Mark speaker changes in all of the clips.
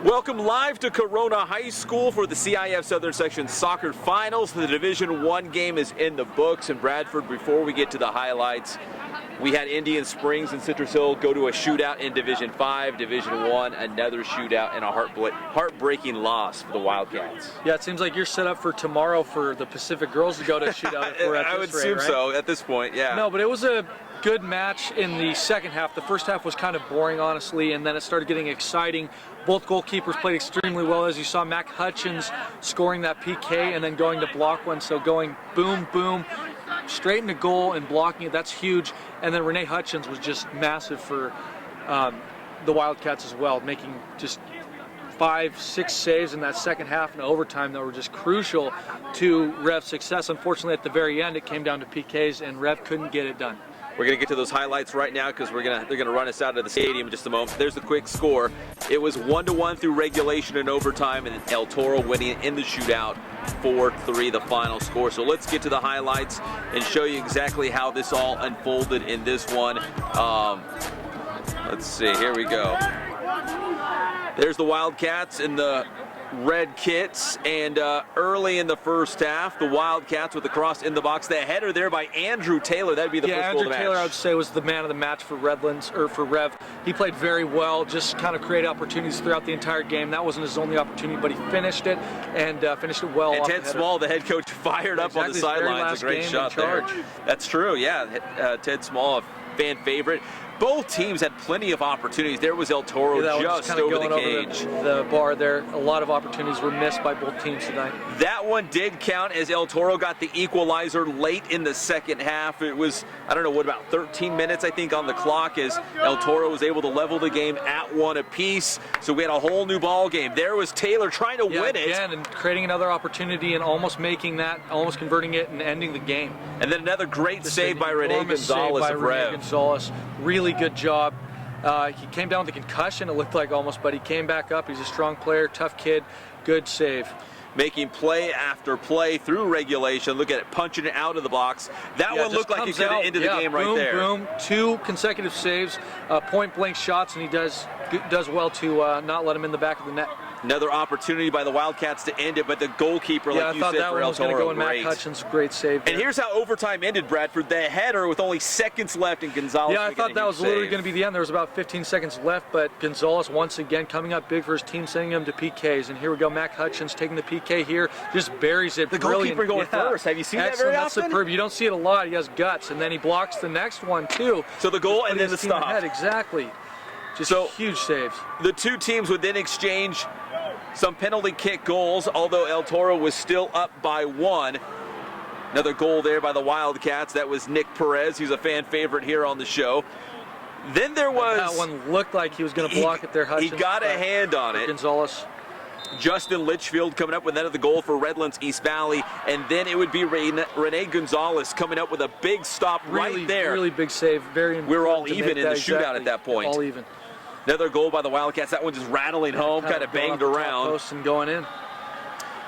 Speaker 1: Welcome live to Corona High School for the CIF Southern Section Soccer Finals. The Division I game is in the books. And Bradford, before we get to the highlights, we had Indian Springs and Citrus Hill go to a shootout in Division 5, Division I, another shootout, and a heartbreaking loss for the Wildcats.
Speaker 2: Yeah, it seems like you're set up for tomorrow for the Pacific girls to go to a shootout.
Speaker 1: I would assume so at this point, yeah.
Speaker 2: No, but it was a good match in the second half. The first half was kind of boring, honestly, and then it started getting exciting. Both goalkeepers played extremely well, as you saw Mac Hutchins scoring that PK and then going to block one. So going boom, boom, straight into goal and blocking it, that's huge. And then Renee Hutchins was just massive for the Wildcats as well, making just 5-6 saves in that second half and overtime that were just crucial to REV's success. Unfortunately, at the very end, it came down to PKs and REV couldn't get it done.
Speaker 1: We're going to get to those highlights right now because they're going to run us out of the stadium in just a moment. There's the quick score. It was 1-1 through regulation and overtime, and El Toro winning in the shootout 4-3, the final score. So let's get to the highlights and show you exactly how this all unfolded in this one. Let's see, here we go. There's the Wildcats in the red kits, and early in the first half, the Wildcats with the cross in the box. The header there by Andrew Taylor. That'd be the first goal of the match.
Speaker 2: Andrew Taylor, I would say, was the man of the match for Redlands, or for REV. He played very well, just kind of created opportunities throughout the entire game. That wasn't his only opportunity, but he finished it, and finished it well.
Speaker 1: And Ted Small, the head coach, fired up on the sidelines. A great shot there. That's true, yeah. Ted Small, a fan favorite. Both teams had plenty of opportunities. There was El Toro just over the cage.
Speaker 2: The bar there. A lot of opportunities were missed by both teams tonight.
Speaker 1: That one did count as El Toro got the equalizer late in the second half. It was, I don't know, what, about 13 minutes, I think, on the clock as El Toro was able to level the game at 1 apiece. So we had a whole new ball game. There was Taylor trying to win it.
Speaker 2: Again, and creating another opportunity and almost making that, almost converting it and ending the game.
Speaker 1: And then another great save by Renee Gonzalez of REV.
Speaker 2: Really good job. He came down with a concussion, it looked like almost, but he came back up. He's a strong player, tough kid, good save.
Speaker 1: Making play after play through regulation. Look at it, punching it out of the box. That one looked like he could have ended the game right there.
Speaker 2: Boom, 2 consecutive saves, point-blank shots, and he does well to not let him in the back of the net.
Speaker 1: Another opportunity by the Wildcats to end it, but the goalkeeper, like you said, for El Toro,
Speaker 2: great. Mac Hutchins, great save there.
Speaker 1: And here's how overtime ended, Bradford. The header with only seconds left, and Gonzalez.
Speaker 2: Yeah, I thought that was literally going to be the end. There was about 15 seconds left, but Gonzalez once again coming up big for his team, sending him to PKs. And here we go, Mac Hutchins taking the PK here, just buries it.
Speaker 1: The goalkeeper going first. Have you seen that very often?
Speaker 2: That's superb. You don't see it a lot. He has guts, and then he blocks the next one too.
Speaker 1: So the goal and then the stop.
Speaker 2: Exactly. Just huge saves.
Speaker 1: The two teams would then exchange some penalty kick goals, although El Toro was still up by 1. Another goal there by the Wildcats. That was Nick Perez. He's a fan favorite here on the show. Then there was...
Speaker 2: That one looked like he was going to block it there, Hutchins.
Speaker 1: He got a hand on it.
Speaker 2: Gonzalez.
Speaker 1: Justin Litchfield coming up with another goal for Redlands East Valley. And then it would be Renee Gonzalez coming up with a big stop right there.
Speaker 2: Really big save. Very important.
Speaker 1: We're all even in the shootout at that point.
Speaker 2: All even.
Speaker 1: Another goal by the Wildcats. That one just rattling home, kind of banged around.
Speaker 2: Post and going in.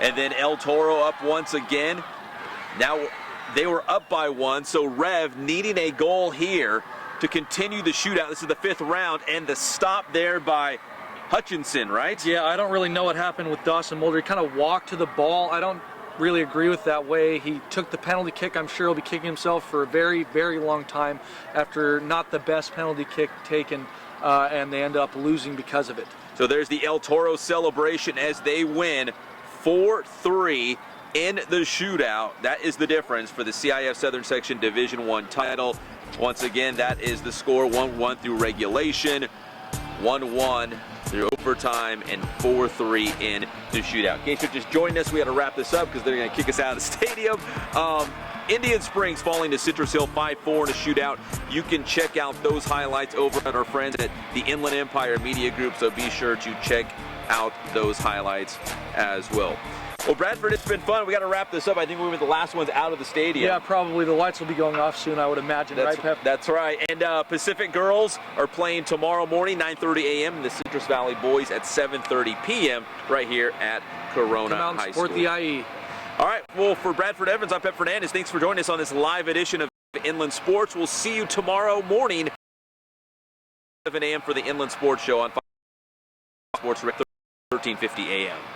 Speaker 1: And then El Toro up once again. Now they were up by 1, so REV needing a goal here to continue the shootout. This is the 5th round, and the stop there by Hutchinson, right?
Speaker 2: Yeah, I don't really know what happened with Dawson Mulder. He kind of walked to the ball. I don't really agree with that way. He took the penalty kick. I'm sure he'll be kicking himself for a very, very long time after not the best penalty kick taken. And they end up losing because of it.
Speaker 1: So there's the El Toro celebration as they win 4-3 in the shootout. That is the difference for the CIF Southern Section Division I title. Once again, that is the score, 1-1 through regulation, 1-1 through overtime, and 4-3 in the shootout. In case you're just joining us, we had to wrap this up because they're going to kick us out of the stadium. Indian Springs falling to Citrus Hill 5-4 in a shootout. You can check out those highlights over at our friends at the Inland Empire Media Group, so be sure to check out those highlights as well. Well, Bradford, it's been fun. We got to wrap this up. I think we were the last ones out of the stadium.
Speaker 2: Yeah, probably. The lights will be going off soon, I would imagine. Right, Pep?
Speaker 1: That's right. And Pacific girls are playing tomorrow morning, 9:30 a.m., and the Citrus Valley boys at 7:30 p.m. right here at Corona High School.
Speaker 2: Come out and support the IE.
Speaker 1: All right, well, for Bradford Evans, I'm Pep Fernandez. Thanks for joining us on this live edition of Inland Sports. We'll see you tomorrow morning, 7 a.m. for the Inland Sports Show on Fox Sports. 13:50 a.m.